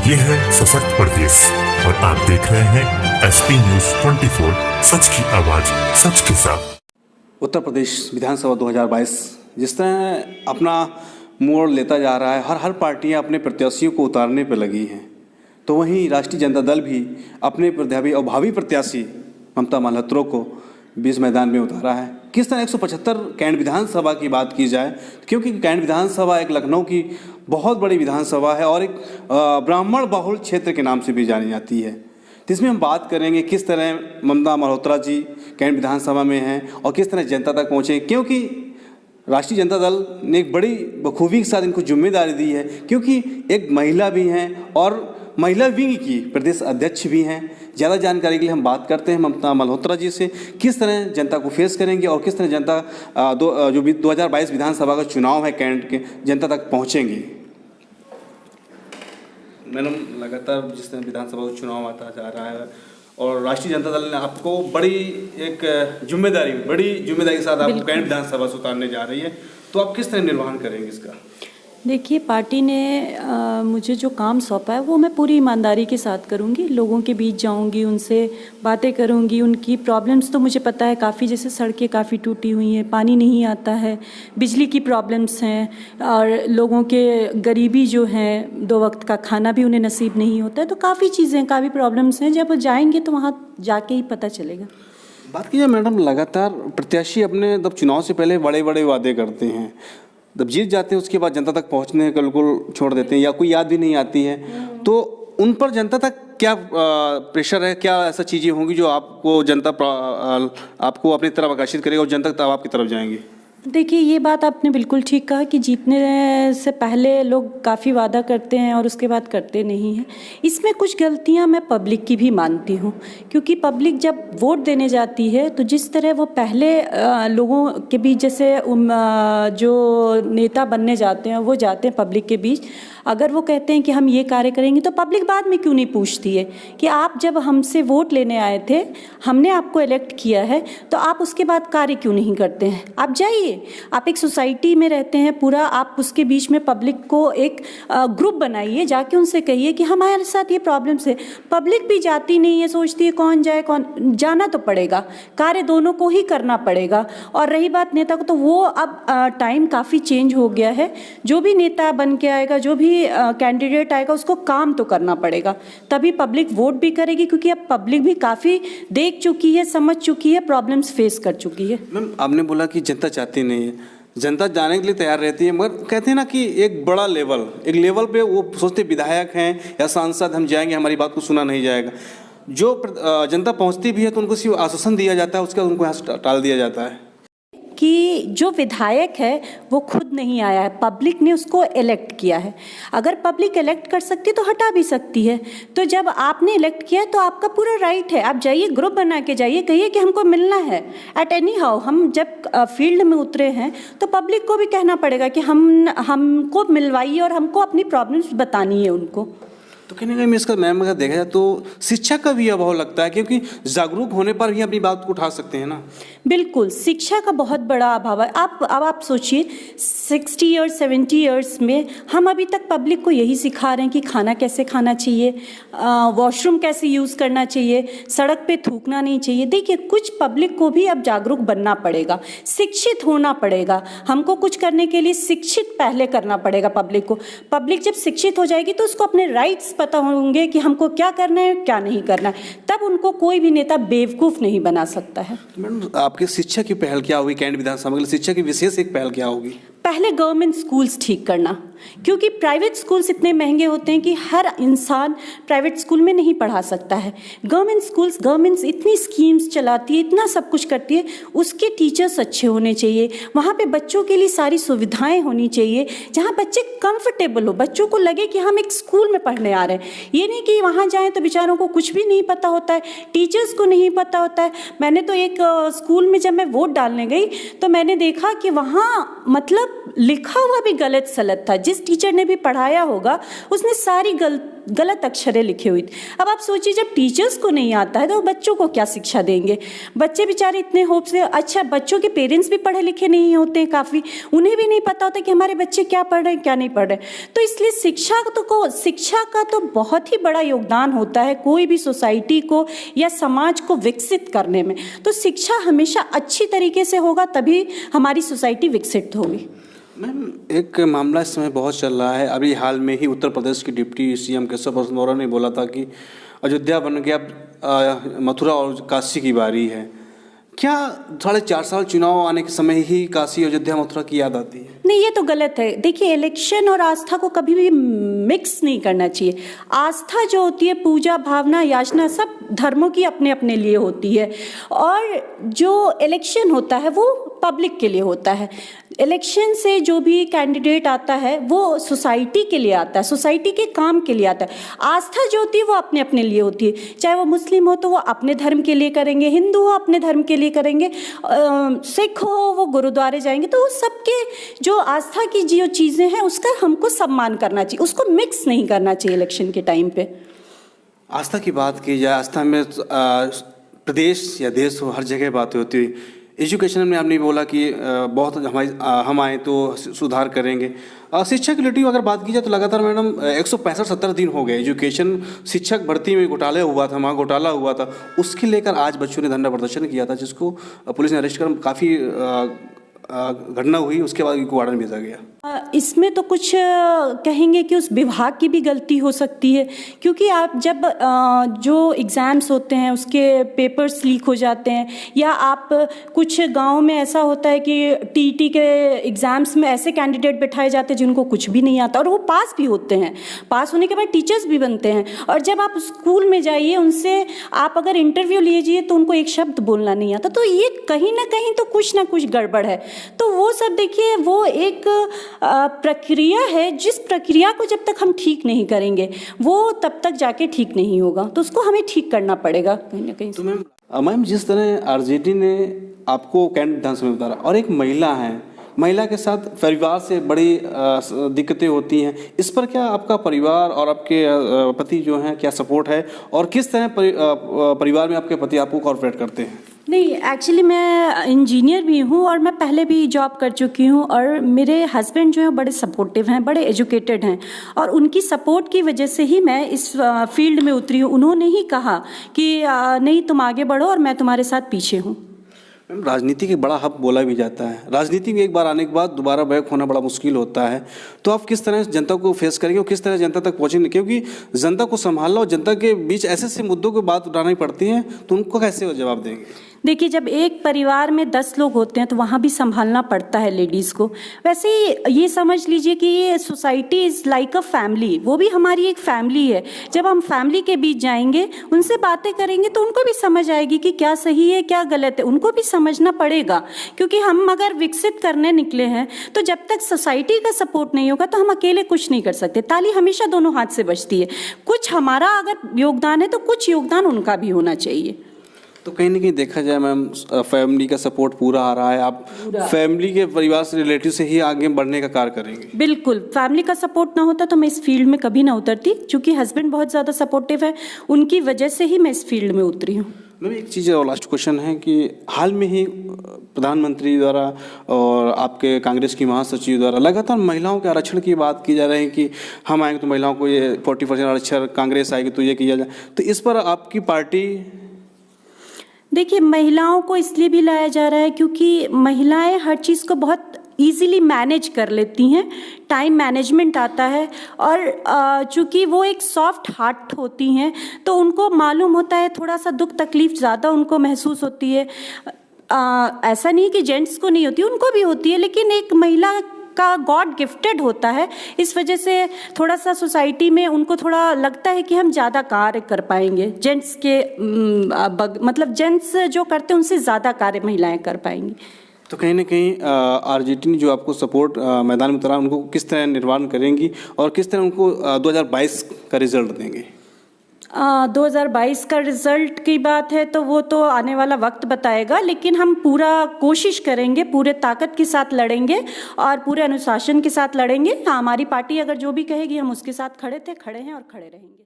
ये है सशक्त प्रदेश और आप देख रहे हैं एसपी न्यूज 24, सच की आवाज सच के साथ। उत्तर प्रदेश विधानसभा 2022 जिस तरह अपना मोड़ लेता जा रहा है, हर पार्टियां अपने प्रत्याशियों को उतारने पर लगी हैं, तो वहीं राष्ट्रीय जनता दल भी अपने प्रत्याशी और भावी प्रत्याशी ममता मालहोत्रा को बीच मैदान में उतारा है। किस तरह 175 कैंट विधानसभा की बात की जाए, क्योंकि कैंट विधानसभा एक लखनऊ की बहुत बड़ी विधानसभा है और एक ब्राह्मण बहुल क्षेत्र के नाम से भी जानी जाती है। तो इसमें हम बात करेंगे किस तरह ममता मालहोत्रा जी कैंट विधानसभा में हैं और किस तरह जनता तक पहुँचे, क्योंकि राष्ट्रीय जनता दल ने एक बड़ी बखूबी के साथ इनको जिम्मेदारी दी है, क्योंकि एक महिला भी हैं और महिला विंग की प्रदेश अध्यक्ष भी हैं। ज़्यादा जानकारी के लिए हम बात करते हैं ममता मालहोत्रा जी से, किस तरह जनता को फेस करेंगे और किस तरह जनता जो 2022 विधानसभा का चुनाव है कैंट के जनता तक पहुंचेंगी। मैडम, लगातार जिस तरह विधानसभा का चुनाव आता जा रहा है और राष्ट्रीय जनता दल ने आपको बड़ी जिम्मेदारी के साथ आप कैंट विधानसभा से उतारने जा रही है, तो आप किस तरह निर्वहन करेंगे इसका? देखिए, पार्टी ने मुझे जो काम सौंपा है वो मैं पूरी ईमानदारी के साथ करूँगी। लोगों के बीच जाऊँगी, उनसे बातें करूँगी, उनकी प्रॉब्लम्स तो मुझे पता है काफ़ी, जैसे सड़कें काफ़ी टूटी हुई हैं, पानी नहीं आता है, बिजली की प्रॉब्लम्स हैं और लोगों के गरीबी जो है, 2 वक्त का खाना भी उन्हें नसीब नहीं होता है, तो काफ़ी चीज़ें, काफ़ी प्रॉब्लम्स हैं। जब जाएंगे तो वहाँ जाके ही पता चलेगा। बात कीजिए मैडम, लगातार प्रत्याशी अपने चुनाव से पहले बड़े बड़े वादे करते हैं, जब जीत जाते हैं उसके बाद जनता तक पहुंचने का बिल्कुल छोड़ देते हैं या कोई याद भी नहीं आती है, तो उन पर जनता तक क्या प्रेशर है, क्या ऐसा चीज़ें होंगी जो आपको जनता आपको अपनी तरफ आकर्षित करेगा और जनता तक आपकी तरफ जाएंगी? देखिए, ये बात आपने बिल्कुल ठीक कहा कि जीतने से पहले लोग काफ़ी वादा करते हैं और उसके बाद करते नहीं हैं। इसमें कुछ गलतियां मैं पब्लिक की भी मानती हूँ, क्योंकि पब्लिक जब वोट देने जाती है तो जिस तरह वो पहले लोगों के बीच, जैसे जो नेता बनने जाते हैं वो जाते हैं पब्लिक के बीच, अगर वो कहते हैं कि हम ये कार्य करेंगे तो पब्लिक बाद में क्यों नहीं पूछती है कि आप जब हमसे वोट लेने आए थे, हमने आपको इलेक्ट किया है, तो आप उसके बाद कार्य क्यों नहीं करते हैं? आप जाइए, आप एक सोसाइटी में रहते हैं पूरा, आप उसके बीच में पब्लिक को एक ग्रुप बनाइए, जाके उनसे कहिए कि हमारे साथ ये प्रॉब्लम्स है। पब्लिक भी जाती नहीं है, सोचती है कौन जाए, जाना तो पड़ेगा, कार्य दोनों को ही करना पड़ेगा। और रही बात नेता को, तो वो अब टाइम काफ़ी चेंज हो गया है, जो भी नेता बन के आएगा, जो भी कैंडिडेट आएगा, उसको काम तो करना पड़ेगा, तभी पब्लिक वोट भी करेगी, क्योंकि अब पब्लिक भी काफ़ी देख चुकी है, समझ चुकी है, प्रॉब्लम्स फेस कर चुकी है। मैम, आपने बोला कि जनता चाहती नहीं है, जनता जाने के लिए तैयार रहती है, मगर कहते हैं ना कि एक बड़ा लेवल पे वो सोचते विधायक हैं या सांसद हम जाएंगे, हमारी बात को सुना नहीं जाएगा। जो जनता पहुंचती भी है तो उनको सिर्फ आश्वासन दिया जाता है, उसके बाद उनको यहाँ टाल दिया जाता है कि जो विधायक है वो खुद नहीं आया है, पब्लिक ने उसको इलेक्ट किया है। अगर पब्लिक इलेक्ट कर सकती तो हटा भी सकती है, तो जब आपने इलेक्ट किया है तो आपका पूरा राइट है, आप जाइए, ग्रुप बना के जाइए, कहिए कि हमको मिलना है। एट एनी हाउ हम जब फील्ड में उतरे हैं तो पब्लिक को भी कहना पड़ेगा कि हमको मिलवाइए और हमको अपनी प्रॉब्लम्स बतानी है उनको। तो कहीं ना कहीं इसका मैम अगर देखा जाए तो शिक्षा का भी अभाव लगता है, क्योंकि जागरूक होने पर ही अपनी बात को उठा सकते हैं ना। बिल्कुल, शिक्षा का बहुत बड़ा अभाव है। आप सोचिए, 60 ईयर्स 70 ईयर्स में हम अभी तक पब्लिक को यही सिखा रहे हैं कि खाना कैसे खाना चाहिए, वॉशरूम कैसे यूज़ करना चाहिए, सड़क पे थूकना नहीं चाहिए। देखिए, कुछ पब्लिक को भी अब जागरूक बनना पड़ेगा, शिक्षित होना पड़ेगा। हमको कुछ करने के लिए शिक्षित पहले करना पड़ेगा पब्लिक को। पब्लिक जब शिक्षित हो जाएगी तो उसको अपने राइट्स पता होंगे कि हमको क्या करना है, क्या नहीं करना है, तब उनको कोई भी नेता बेवकूफ़ नहीं बना सकता है। मैडम, आपकी शिक्षा की पहल क्या होगी कैंट विधानसभा के लिए? शिक्षा की विशेष एक पहल क्या होगी? पहले गवर्नमेंट स्कूल्स ठीक करना, क्योंकि प्राइवेट स्कूल्स इतने महंगे होते हैं कि हर इंसान प्राइवेट स्कूल में नहीं पढ़ा सकता है। गवर्नमेंट्स इतनी स्कीम्स चलाती है, इतना सब कुछ करती है, उसके टीचर्स अच्छे होने चाहिए, वहाँ पे बच्चों के लिए सारी सुविधाएं होनी चाहिए, जहाँ बच्चे कंफर्टेबल हो, बच्चों को लगे कि हम एक स्कूल में पढ़ने आ रहे हैं। ये नहीं कि वहाँ जाएँ तो बेचारों को कुछ भी नहीं पता होता है, टीचर्स को नहीं पता होता है। मैंने तो एक स्कूल में जब मैं वोट डालने गई तो मैंने देखा कि वहाँ मतलब लिखा हुआ भी गलत सलत था। जिस टीचर ने भी पढ़ाया होगा उसने सारी गलत अक्षरें लिखी हुई थी। अब आप सोचिए जब टीचर्स को नहीं आता है तो बच्चों को क्या शिक्षा देंगे? बच्चे बेचारे इतने होप से, अच्छा बच्चों के पेरेंट्स भी पढ़े लिखे नहीं होते हैं, काफ़ी उन्हें भी नहीं पता होता कि हमारे बच्चे क्या पढ़ रहे हैं क्या नहीं पढ़ रहे। तो इसलिए शिक्षा का तो बहुत ही बड़ा योगदान होता है कोई भी सोसाइटी को या समाज को विकसित करने में। तो शिक्षा हमेशा अच्छी तरीके से होगा तभी हमारी सोसाइटी विकसित होगी। मैम, एक मामला इस समय बहुत चल रहा है। अभी हाल में ही उत्तर प्रदेश के डिप्टी सीएम केशव प्रसाद मौर्य ने बोला था कि अयोध्या बन के अब मथुरा और काशी की बारी है। क्या 4.5 साल चुनाव आने के समय ही काशी अयोध्या मथुरा की याद आती है? नहीं, ये तो गलत है। देखिए, इलेक्शन और आस्था को कभी भी मिक्स नहीं करना चाहिए। आस्था जो होती है, पूजा भावना याचना सब धर्मों की अपने अपने लिए होती है, और जो इलेक्शन होता है वो पब्लिक के लिए होता है। इलेक्शन से जो भी कैंडिडेट आता है वो सोसाइटी के लिए आता है, सोसाइटी के काम के लिए आता है। आस्था जो होती है वो अपने अपने लिए होती है, चाहे वो मुस्लिम हो तो वो अपने धर्म के लिए करेंगे, हिंदू हो अपने धर्म के लिए करेंगे, सिख हो वो गुरुद्वारे जाएंगे। तो सबके जो आस्था की जो चीज़ें हैं उसका हमको सम्मान करना चाहिए, उसको मिक्स नहीं करना चाहिए इलेक्शन के टाइम पे। आस्था की बात की जाए, आस्था में प्रदेश या देश हो हर जगह बातें होती है। एजुकेशन में आपने बोला कि बहुत हम आए तो सुधार करेंगे। शिक्षा की लिटी अगर बात की जाए तो लगातार मैडम 165-70 दिन हो गए एजुकेशन शिक्षक भर्ती में घोटाला हुआ था, वहाँ घोटाला हुआ था। उसके लेकर आज बच्चों ने धरना प्रदर्शन किया था जिसको पुलिस ने अरेस्ट कर काफ़ी घटना हुई, उसके बाद इनको वार्डन भेजा गया। इसमें तो कुछ कहेंगे कि उस विभाग की भी गलती हो सकती है, क्योंकि आप जब जो एग्ज़ाम्स होते हैं उसके पेपर्स लीक हो जाते हैं, या आप कुछ गाँव में ऐसा होता है कि टीटी के एग्ज़ाम्स में ऐसे कैंडिडेट बैठाए जाते हैं जिनको कुछ भी नहीं आता और वो पास भी होते हैं, पास होने के बाद टीचर्स भी बनते हैं, और जब आप स्कूल में जाइए उनसे आप अगर इंटरव्यू लीजिए तो उनको एक शब्द बोलना नहीं आता। तो ये कहीं ना कहीं तो कुछ ना कुछ गड़बड़ है। तो वो सब देखिए, वो एक प्रक्रिया है, जिस प्रक्रिया को जब तक हम ठीक नहीं करेंगे वो तब तक जाके ठीक नहीं होगा, तो उसको हमें ठीक करना पड़ेगा कहीं ना कहीं। तो मैम जिस तरह आरजेडी ने आपको कैंडिडेट विधानसभा में उतारा और एक महिला है, महिला के साथ परिवार से बड़ी दिक्कतें होती हैं, इस पर क्या आपका परिवार और आपके पति जो हैं क्या सपोर्ट है, और किस तरह परिवार में आपके पति आपको कॉर्पोरेट करते हैं? नहीं, एक्चुअली मैं इंजीनियर भी हूँ और मैं पहले भी जॉब कर चुकी हूँ, और मेरे हस्बैंड जो हैं बड़े सपोर्टिव हैं, बड़े एजुकेटेड हैं, और उनकी सपोर्ट की वजह से ही मैं इस फील्ड में उतरी हूँ। उन्होंने ही कहा कि नहीं, तुम आगे बढ़ो और मैं तुम्हारे साथ पीछे हूँ। मैम, राजनीति के बड़ा हब बोला भी जाता है, राजनीति में एक बार आने के बाद दोबारा बैक होना बड़ा मुश्किल होता है। तो आप किस तरह जनता को फेस करेंगे और किस तरह जनता तक पहुँचेंगे, क्योंकि जनता को संभालना और जनता के बीच ऐसे ऐसे मुद्दों की बात उठानी पड़ती है, तो उनको कैसे जवाब देंगे? देखिए, जब एक परिवार में 10 लोग होते हैं तो वहाँ भी संभालना पड़ता है लेडीज़ को। वैसे ही ये समझ लीजिए कि ये society is like a family, वो भी हमारी एक फैमिली है। जब हम फैमिली के बीच जाएंगे, उनसे बातें करेंगे तो उनको भी समझ आएगी कि क्या सही है क्या गलत है, उनको भी समझना पड़ेगा। क्योंकि हम अगर विकसित करने निकले हैं तो जब तक सोसाइटी का सपोर्ट नहीं होगा तो हम अकेले कुछ नहीं कर सकते। ताली हमेशा दोनों हाथ से बजती है, कुछ हमारा अगर योगदान है तो कुछ योगदान उनका भी होना चाहिए। तो कहीं ना कहीं देखा जाए मैम, फैमिली का सपोर्ट पूरा आ रहा है, आप फैमिली के परिवार से रिलेटिव से ही आगे बढ़ने का कार्य करेंगे? बिल्कुल, फैमिली का सपोर्ट ना होता तो मैं इस फील्ड में कभी ना उतरती, क्योंकि हस्बैंड बहुत ज़्यादा सपोर्टिव है, उनकी वजह से ही मैं इस फील्ड में उतरी हूँ। मैम, एक चीज़ और लास्ट क्वेश्चन है कि हाल में ही प्रधानमंत्री द्वारा और आपके कांग्रेस की महासचिव द्वारा लगातार महिलाओं के आरक्षण की बात की जा रही है कि हम आएंगे तो महिलाओं को ये 40% आरक्षण, कांग्रेस आएगी तो ये किया जाए, तो इस पर आपकी पार्टी? देखिए, महिलाओं को इसलिए भी लाया जा रहा है क्योंकि महिलाएं हर चीज़ को बहुत ईज़िली मैनेज कर लेती हैं, टाइम मैनेजमेंट आता है, और चूँकि वो एक सॉफ्ट हार्ट होती हैं तो उनको मालूम होता है, थोड़ा सा दुख तकलीफ़ ज़्यादा उनको महसूस होती है। ऐसा नहीं कि जेंट्स को नहीं होती, उनको भी होती है, लेकिन एक महिला का गॉड गिफ्टेड होता है, इस वजह से थोड़ा सा सोसाइटी में उनको थोड़ा लगता है कि हम ज़्यादा कार्य कर पाएंगे, जेंट्स के मतलब जेंट्स जो करते हैं उनसे ज़्यादा कार्य महिलाएं कर पाएंगी। तो कहीं ना कहीं आरजेडी ने जो आपको सपोर्ट मैदान में उतारा, उनको किस तरह निर्माण करेंगी और किस तरह उनको 2022 का रिजल्ट देंगे? 2022 का रिज़ल्ट की बात है तो वो तो आने वाला वक्त बताएगा, लेकिन हम पूरा कोशिश करेंगे, पूरे ताकत के साथ लड़ेंगे और पूरे अनुशासन के साथ लड़ेंगे। हाँ, हमारी पार्टी अगर जो भी कहेगी हम उसके साथ खड़े थे, खड़े हैं और खड़े रहेंगे।